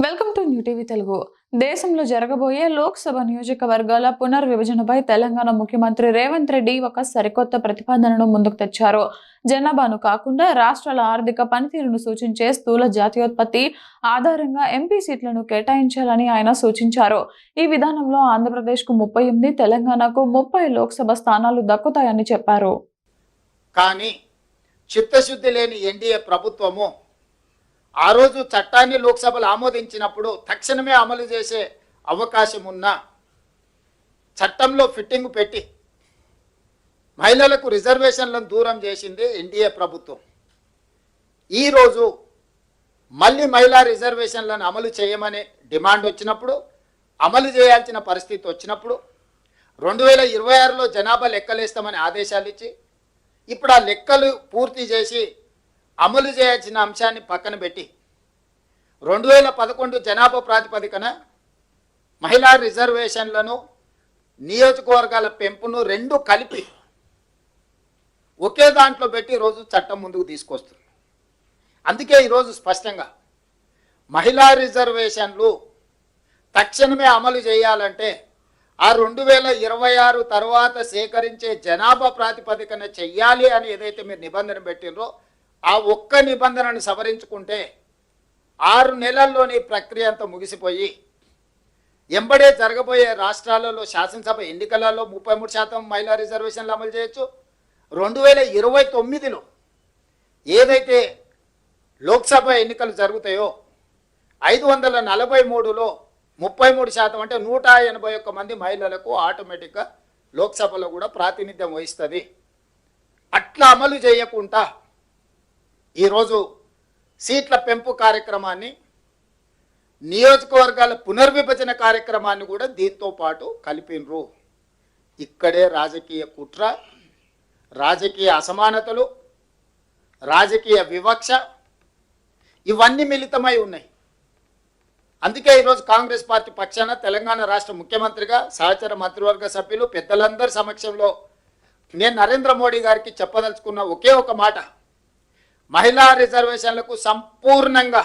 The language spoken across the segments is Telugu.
Welcome to new TV Telugu. దేశంలో జరగబోయే లోక్సభ నియోజకవర్గాల పునర్విభజనపై తెలంగాణ ముఖ్యమంత్రి రేవంత్ రెడ్డి ఒక సరికొత్త ప్రతిపాదనను ముందుకు తెచ్చారు. జనాభాను కాకుండా రాష్ట్రాల ఆర్థిక పనితీరును సూచించే స్థూల జాతీయోత్పత్తి ఆధారంగా ఎంపీ సీట్లను కేటాయించాలని ఆయన సూచించారు. ఈ విధానంలో ఆంధ్రప్రదేశ్కు 38, తెలంగాణకు 30 లోక్సభ స్థానాలు దక్కుతాయని చెప్పారు. కానీ చిత్తశుద్ధి లేని ఎన్డీఏ ప్రభుత్వము ఆ రోజు చట్టాన్ని లోక్సభలో ఆమోదించినప్పుడు తక్షణమే అమలు చేసే అవకాశం ఉన్న చట్టంలో ఫిట్టింగ్ పెట్టి మహిళలకు రిజర్వేషన్లను దూరం చేసింది ఎన్డీఏ ప్రభుత్వం. ఈరోజు మళ్ళీ మహిళా రిజర్వేషన్లను అమలు చేయమని డిమాండ్ వచ్చినప్పుడు, అమలు చేయాల్సిన పరిస్థితి వచ్చినప్పుడు 2026లో జనాభా లెక్కలేస్తామని ఆదేశాలు ఇచ్చి ఇప్పుడు ఆ లెక్కలు పూర్తి చేసి అమలు చేయాల్సిన అంశాన్ని పక్కన పెట్టి 2011 జనాభా ప్రాతిపదికన మహిళా రిజర్వేషన్లను, నియోజకవర్గాల పెంపును రెండు కలిపి ఒకే దాంట్లో పెట్టి ఈరోజు చట్టం ముందుకు తీసుకొస్తుంది. అందుకే ఈరోజు స్పష్టంగా మహిళా రిజర్వేషన్లు తక్షణమే అమలు చేయాలంటే ఆ 2026 తర్వాత సేకరించే జనాభా ప్రాతిపదికన చెయ్యాలి అని ఏదైతే మీరు నిబంధన పెట్టినరో ఆ ఒక్క నిబంధనను సవరించుకుంటే 6 నెలల్లోని ప్రక్రియ అంతా ముగిసిపోయి ఎంబడే జరగబోయే రాష్ట్రాలలో శాసనసభ ఎన్నికలలో 33% మహిళా రిజర్వేషన్లు అమలు చేయొచ్చు. 2029లో ఏదైతే లోక్సభ ఎన్నికలు జరుగుతాయో 543లో 33% అంటే 181 మంది మహిళలకు ఆటోమేటిక్గా లోక్సభలో కూడా ప్రాతినిధ్యం వహిస్తుంది. అట్లా అమలు చేయకుండా ఈరోజు సీట్ల పెంపు కార్యక్రమాన్ని, నియోజకవర్గాల పునర్విభజన కార్యక్రమాన్ని కూడా దీంతో పాటు కలిపినరు. ఇక్కడే రాజకీయ కుట్ర, రాజకీయ అసమానతలు, రాజకీయ వివక్ష ఇవన్నీ మిళితమై ఉన్నాయి. అందుకే ఈరోజు కాంగ్రెస్ పార్టీ పక్షాన తెలంగాణ రాష్ట్ర ముఖ్యమంత్రిగా సహచర మంత్రివర్గ సభ్యులు పెద్దలందరి సమక్షంలో నేను నరేంద్ర మోడీ గారికి చెప్పదలుచుకున్న ఒకే ఒక మాట, మహిళా రిజర్వేషన్లకు సంపూర్ణంగా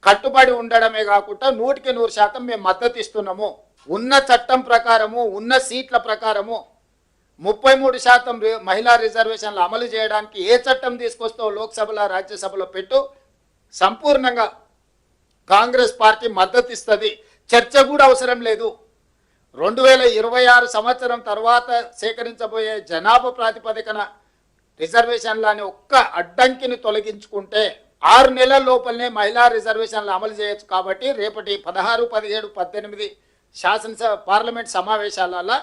కట్టుబడి ఉండడమే కాకుండా 100% మేము మద్దతు ఇస్తున్నాము. ఉన్న చట్టం ప్రకారము, ఉన్న సీట్ల ప్రకారము 33% మహిళా రిజర్వేషన్లు అమలు చేయడానికి ఏ చట్టం తీసుకొస్తావు లోక్సభలో, రాజ్యసభలో పెట్టు, సంపూర్ణంగా కాంగ్రెస్ పార్టీ మద్దతు ఇస్తుంది. చర్చ కూడా అవసరం లేదు. 2026 సంవత్సరం తర్వాత సేకరించబోయే జనాభా ప్రాతిపదికన రిజర్వేషన్లు అనే ఒక్క అడ్డంకిని తొలగించుకుంటే 6 నెలల లోపలనే మహిళా రిజర్వేషన్లు అమలు చేయొచ్చు. కాబట్టి రేపటి 16, 17, 18 శాసనసభ పార్లమెంట్ సమావేశాలలో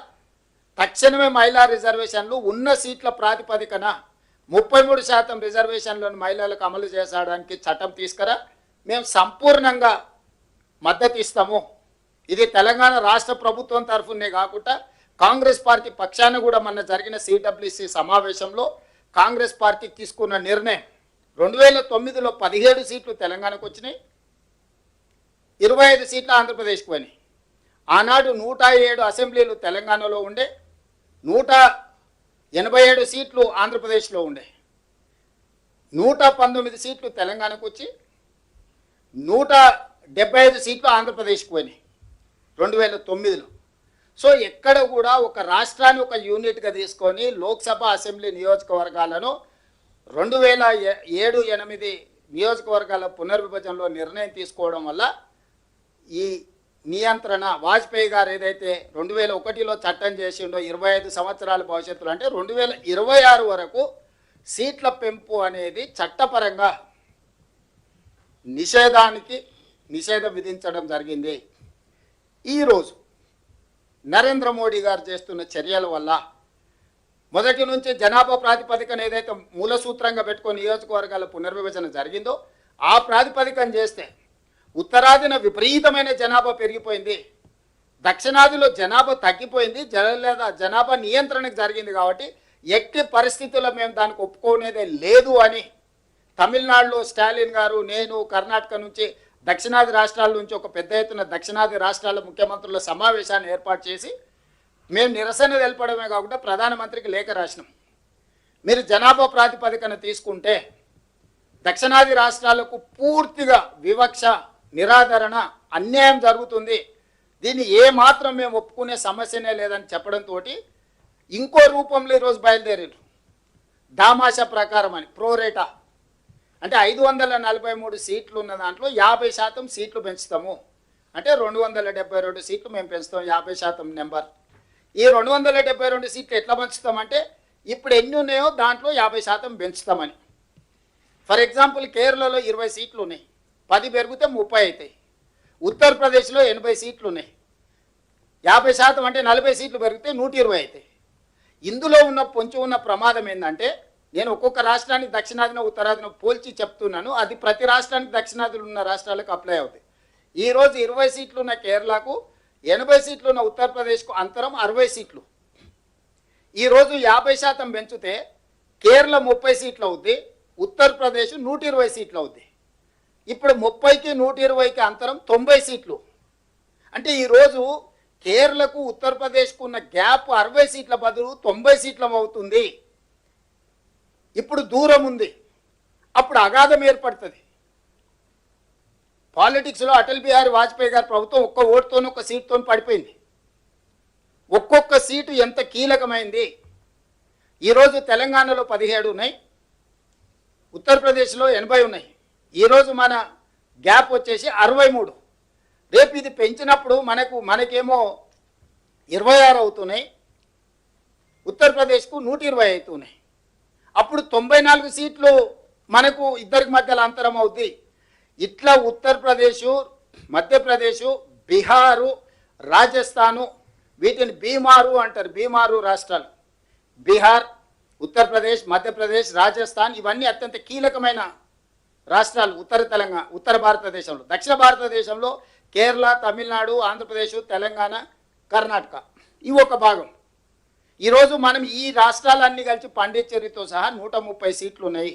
తక్షణమే మహిళా రిజర్వేషన్లు ఉన్న సీట్ల ప్రాతిపదికన 33% రిజర్వేషన్లను మహిళలకు అమలు చేసడానికి చట్టం తీసుకురా, మేము సంపూర్ణంగా మద్దతు ఇస్తాము. ఇది తెలంగాణ రాష్ట్ర ప్రభుత్వం తరఫునే కాకుండా కాంగ్రెస్ పార్టీ పక్షాన కూడా మొన్న జరిగిన సిడబ్ల్యూసి సమావేశంలో కాంగ్రెస్ పార్టీ తీసుకున్న నిర్ణయం. 2009లో 17 సీట్లు తెలంగాణకు వచ్చినాయి, 25 సీట్లు ఆంధ్రప్రదేశ్కి పోయినాయి. ఆనాడు 107 అసెంబ్లీలు తెలంగాణలో ఉండే, 187 సీట్లు ఆంధ్రప్రదేశ్లో ఉండే, 119 సీట్లు తెలంగాణకు వచ్చి 175 సీట్లు ఆంధ్రప్రదేశ్కి పోయినాయి 2009లో. సో ఎక్కడ కూడా ఒక రాష్ట్రాన్ని ఒక యూనిట్గా తీసుకొని లోక్సభ, అసెంబ్లీ నియోజకవర్గాలను 2007-8 నియోజకవర్గాల పునర్విభజనలో నిర్ణయం తీసుకోవడం వల్ల ఈ నియంత్రణ వాజ్పేయి గారు ఏదైతే 2001లో చట్టం చేసిండో 25 సంవత్సరాల భవిష్యత్తులో, అంటే 2026 వరకు సీట్ల పెంపు అనేది చట్టపరంగా నిషేధం విధించడం జరిగింది. ఈరోజు నరేంద్ర మోడీ గారు చేస్తున్న చర్యల వల్ల మొదటి నుంచి జనాభా ప్రాతిపదికన ఏదైతే మూలసూత్రంగా పెట్టుకొని నియోజకవర్గాల పునర్విభజన జరిగిందో ఆ ప్రాతిపదికన చేస్తే ఉత్తరాదిన విపరీతమైన జనాభా పెరిగిపోయింది, దక్షిణాదిలో జనాభా తగ్గిపోయింది, జనాభా నియంత్రణకు జరిగింది. కాబట్టి ఎట్టి పరిస్థితుల్లో మేము దానికి ఒప్పుకునేదే లేదు అని తమిళనాడులో స్టాలిన్ గారు, నేను కర్ణాటక నుంచి, దక్షిణాది రాష్ట్రాల నుంచి ఒక పెద్ద ఎత్తున దక్షిణాది రాష్ట్రాల ముఖ్యమంత్రుల సమావేశాన్ని ఏర్పాటు చేసి మేము నిరసన తెలపడమే కాకుండా ప్రధానమంత్రికి లేఖ రాసినాం. మీరు జనాభా ప్రాతిపదికన తీసుకుంటే దక్షిణాది రాష్ట్రాలకు పూర్తిగా వివక్ష, నిరాదరణ, అన్యాయం జరుగుతుంది, దీన్ని ఏ మాత్రం మేము ఒప్పుకునే సమస్యనే లేదని చెప్పడంతో ఇంకో రూపంలో ఈరోజు బయలుదేరారు. దామాషా ప్రకారం అని ప్రోరేటా అంటే 543 సీట్లు ఉన్న దాంట్లో 50% సీట్లు పెంచుతాము అంటే 272 సీట్లు మేము పెంచుతాం, 50% నెంబర్. ఈ 272 సీట్లు ఎట్లా పెంచుతామంటే ఇప్పుడు ఎన్ని ఉన్నాయో దాంట్లో 50% పెంచుతామని. ఫర్ ఎగ్జాంపుల్ కేరళలో 20 సీట్లు ఉన్నాయి, 10 పెరిగితే 30 అవుతాయి. ఉత్తరప్రదేశ్లో 80 సీట్లు ఉన్నాయి, 50% అంటే 40 సీట్లు పెరిగితే 120 అవుతాయి. ఇందులో ఉన్న పొంచి ఉన్న ప్రమాదం ఏంటంటే, నేను ఒక్కొక్క రాష్ట్రానికి దక్షిణాదిన ఉత్తరాదిన పోల్చి చెప్తున్నాను, అది ప్రతి రాష్ట్రానికి దక్షిణాదిలో ఉన్న రాష్ట్రాలకు అప్లై అవుతాయి. ఈరోజు 20 సీట్లు ఉన్న కేరళకు, 80 సీట్లు ఉన్న ఉత్తరప్రదేశ్కు అంతరం 60 సీట్లు. ఈరోజు 50% పెంచితే కేరళ 30 సీట్లు అవుద్ది, ఉత్తరప్రదేశ్ 120 సీట్లు అవుద్ది. ఇప్పుడు 30కి 120కి అంతరం 90 సీట్లు. అంటే ఈరోజు కేరళకు ఉత్తరప్రదేశ్కు ఉన్న గ్యాప్ 60 సీట్ల బదులు 90 సీట్ల అవుతుంది. ఇప్పుడు దూరం ఉంది, అప్పుడు అగాధం ఏర్పడుతుంది. పాలిటిక్స్లో అటల్ బిహారీ వాజ్పేయి గారి ప్రభుత్వం ఒక్క ఓటుతోనే ఒక్క సీట్తో పడిపోయింది. ఒక్కొక్క సీటు ఎంత కీలకమైంది. ఈరోజు తెలంగాణలో 17 ఉన్నాయి, ఉత్తరప్రదేశ్లో 80 ఉన్నాయి. ఈరోజు మన గ్యాప్ వచ్చేసి 63. రేపు ఇది పెంచినప్పుడు మనకేమో 26 అవుతున్నాయి, ఉత్తరప్రదేశ్కు 120 అవుతున్నాయి. అప్పుడు 94 సీట్లు మనకు ఇద్దరికి మధ్యలో అంతరం అవుద్ది. ఇట్లా ఉత్తరప్రదేశ్, మధ్యప్రదేశ్, బీహారు, రాజస్థాను, వీటిని బీమారు అంటారు, బీమారు రాష్ట్రాలు. బీహార్, ఉత్తరప్రదేశ్, మధ్యప్రదేశ్, రాజస్థాన్ ఇవన్నీ అత్యంత కీలకమైన రాష్ట్రాలు ఉత్తర భారతదేశంలో. దక్షిణ భారతదేశంలో కేరళ, తమిళనాడు, ఆంధ్రప్రదేశ్, తెలంగాణ, కర్ణాటక ఇవి ఒక భాగం. ఈరోజు మనం ఈ రాష్ట్రాలన్నీ కలిసి పాండిచ్చేరితో సహా 130 సీట్లు ఉన్నాయి.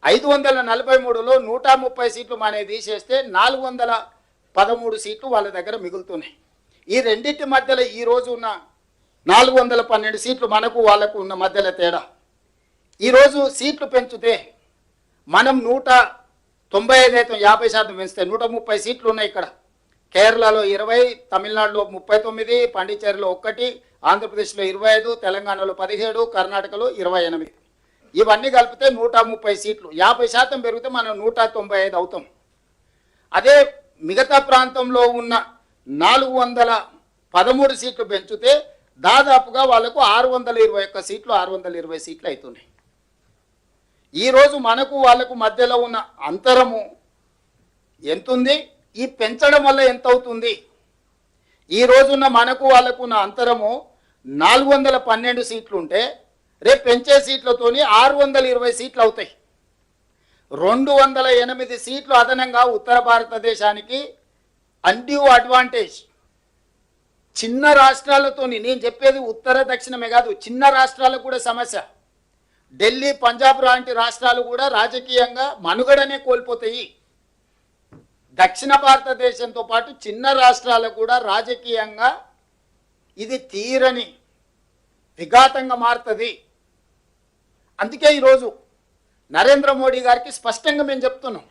543లో 130 సీట్లు మనకి తీసేస్తే 413 సీట్లు వాళ్ళ దగ్గర మిగులుతున్నాయి. ఈ రెండింటి మధ్యలో ఈరోజు ఉన్న 412 సీట్లు మనకు వాళ్ళకు ఉన్న మధ్యలో తేడా. ఈరోజు సీట్లు పెంచితే మనం 195 అయితే 50% పెంచితే 130 సీట్లు ఉన్నాయి. ఇక్కడ కేరళలో 20, తమిళనాడులో 39, పాండిచ్చేరిలో 1, ఆంధ్రప్రదేశ్లో 25, తెలంగాణలో 17, కర్ణాటకలో 28. ఇవన్నీ కలిపితే 130 సీట్లు. 50% పెరిగితే మనం 195 అవుతాం. అదే మిగతా ప్రాంతంలో ఉన్న 413 సీట్లు పెంచితే దాదాపుగా వాళ్ళకు 621 సీట్లు, 620 సీట్లు అవుతున్నాయి. ఈరోజు మనకు వాళ్ళకు మధ్యలో ఉన్న అంతరము ఎంతుంది, ఈ పెంచడం వల్ల ఎంత అవుతుంది? ఈ రోజున్న మనకు వాళ్ళకు ఉన్న అంతరము 412 సీట్లు ఉంటే రేపు పెంచే సీట్లతోని 620 సీట్లు అవుతాయి. 208 సీట్లు అదనంగా ఉత్తర భారతదేశానికి అన్డ్యూ అడ్వాంటేజ్. చిన్న రాష్ట్రాలతోని, నేను చెప్పేది ఉత్తర దక్షిణమే కాదు, చిన్న రాష్ట్రాలకు కూడా సమస్య. ఢిల్లీ, పంజాబ్ లాంటి రాష్ట్రాలు కూడా రాజకీయంగా మనుగడనే కోల్పోతాయి. దక్షిణ భారతదేశంతో పాటు చిన్న రాష్ట్రాలకు కూడా రాజకీయంగా ఇది తీరని విఘాతంగా మారుతుంది. అందుకే ఈరోజు నరేంద్ర మోడీ గారికి స్పష్టంగా మేము చెప్తున్నాం,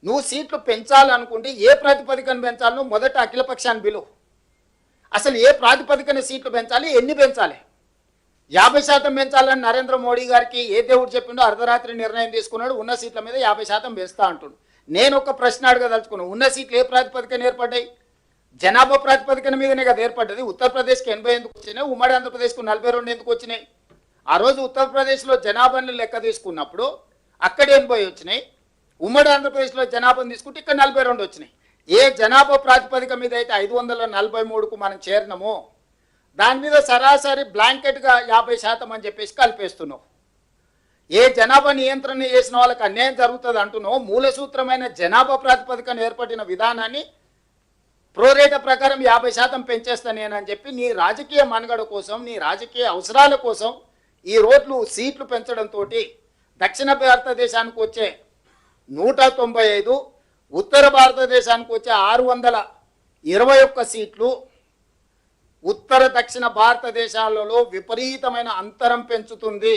నువ్వు సీట్లు పెంచాలనుకుంటే ఏ ప్రాతిపదికన పెంచాలో మొదట అఖిలపక్షాన్ని బిలువు. అసలు ఏ ప్రాతిపదికన సీట్లు పెంచాలి, ఎన్ని పెంచాలి? 50% పెంచాలని నరేంద్ర మోడీ గారికి ఏ దేవుడు చెప్పిండో అర్ధరాత్రి నిర్ణయం తీసుకున్నాడు, ఉన్న సీట్ల మీద 50% పెంచుతా అంటున్నాడు. నేను ఒక ప్రశ్న అడగదలుచుకున్నాను, ఉన్న సీట్లు ఏ ప్రాతిపదికన ఏర్పడ్డాయి? జనాభా ప్రాతిపదికన మీదనే కదా ఏర్పడ్డది. ఉత్తరప్రదేశ్కి 80 ఎందుకు వచ్చినాయి, ఉమ్మడి ఆంధ్రప్రదేశ్కు 42 ఎందుకు వచ్చినాయి? ఆ రోజు ఉత్తరప్రదేశ్లో జనాభాని లెక్క తీసుకున్నప్పుడు అక్కడ 80 వచ్చినాయి, ఉమ్మడి ఆంధ్రప్రదేశ్లో జనాభాను తీసుకుంటే ఇక్కడ 42 వచ్చినాయి. ఏ జనాభా ప్రాతిపదిక మీద అయితే 543కు మనం చేరినామో దాని మీద సరాసరి బ్లాంకెట్గా 50% అని చెప్పేసి కలిపేస్తున్నావు. ఏ జనాభా నియంత్రణ చేసిన వాళ్ళకి అన్యాయం జరుగుతుంది అంటున్నావు. మూలసూత్రమైన జనాభా ప్రాతిపదికన ఏర్పడిన విధానాన్ని ప్రోరేట ప్రకారం 50% పెంచేస్తా నేనని చెప్పి నీ రాజకీయ మనుగడ కోసం, నీ రాజకీయ అవసరాల కోసం ఈ రోడ్లు సీట్లు పెంచడంతో దక్షిణ భారతదేశానికి వచ్చే 195, ఉత్తర భారతదేశానికి వచ్చే 621 సీట్లు ఉత్తర దక్షిణ భారతదేశాలలో విపరీతమైన అంతరం పెంచుతుంది.